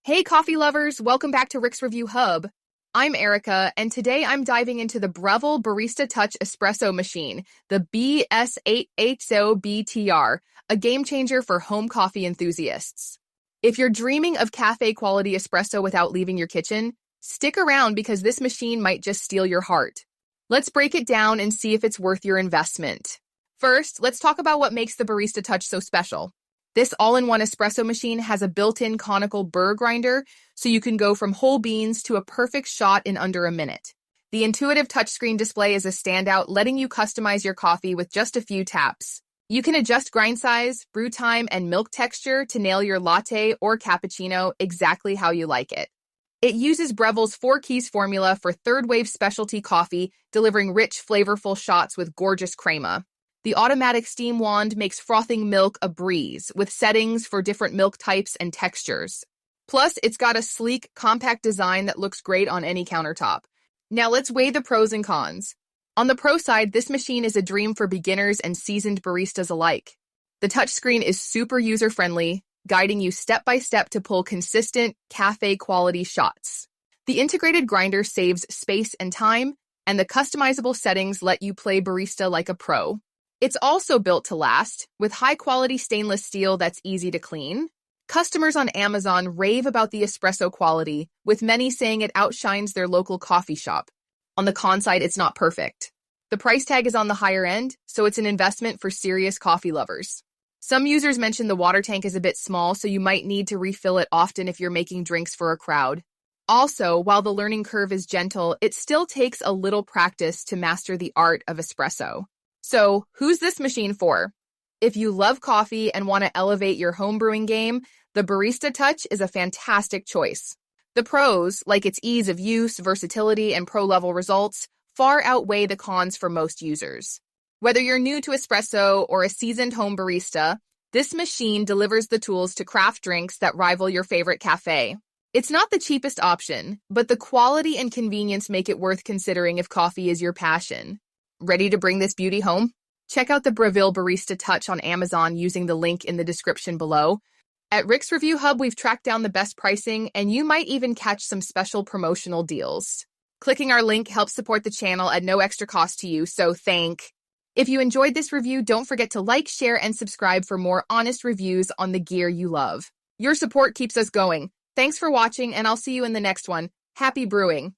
Hey, coffee lovers, welcome back to Rick's Review Hub. I'm Erica, and today I'm diving into the Breville Barista Touch espresso machine, the BES880BTR, a game changer for home coffee enthusiasts. If you're dreaming of cafe-quality espresso without leaving your kitchen, stick around because this machine might just steal your heart. Let's break it down and see if it's worth your investment. First, let's talk about what makes the Barista Touch so special. This all-in-one espresso machine has a built-in conical burr grinder, so you can go from whole beans to a perfect shot in under a minute. The intuitive touchscreen display is a standout, letting you customize your coffee with just a few taps. You can adjust grind size, brew time, and milk texture to nail your latte or cappuccino exactly how you like it. It uses Breville's 4-keys formula for third-wave specialty coffee, delivering rich, flavorful shots with gorgeous crema. The automatic steam wand makes frothing milk a breeze, with settings for different milk types and textures. Plus, it's got a sleek, compact design that looks great on any countertop. Now let's weigh the pros and cons. On the pro side, this machine is a dream for beginners and seasoned baristas alike. The touchscreen is super user-friendly, guiding you step-by-step to pull consistent, cafe-quality shots. The integrated grinder saves space and time, and the customizable settings let you play barista like a pro. It's also built to last, with high-quality stainless steel that's easy to clean. Customers on Amazon rave about the espresso quality, with many saying it outshines their local coffee shop. On the con side, it's not perfect. The price tag is on the higher end, so it's an investment for serious coffee lovers. Some users mention the water tank is a bit small, so you might need to refill it often if you're making drinks for a crowd. Also, while the learning curve is gentle, it still takes a little practice to master the art of espresso. So, who's this machine for? If you love coffee and want to elevate your home brewing game, the Barista Touch is a fantastic choice. The pros, like its ease of use, versatility, and pro-level results, far outweigh the cons for most users. Whether you're new to espresso or a seasoned home barista, this machine delivers the tools to craft drinks that rival your favorite cafe. It's not the cheapest option, but the quality and convenience make it worth considering if coffee is your passion. Ready to bring this beauty home? Check out the Breville Barista Touch on Amazon using the link in the description below. At Rick's Review Hub, we've tracked down the best pricing, and you might even catch some special promotional deals. Clicking our link helps support the channel at no extra cost to you, so thank. If you enjoyed this review, don't forget to like, share, and subscribe for more honest reviews on the gear you love. Your support keeps us going. Thanks for watching, and I'll see you in the next one. Happy brewing!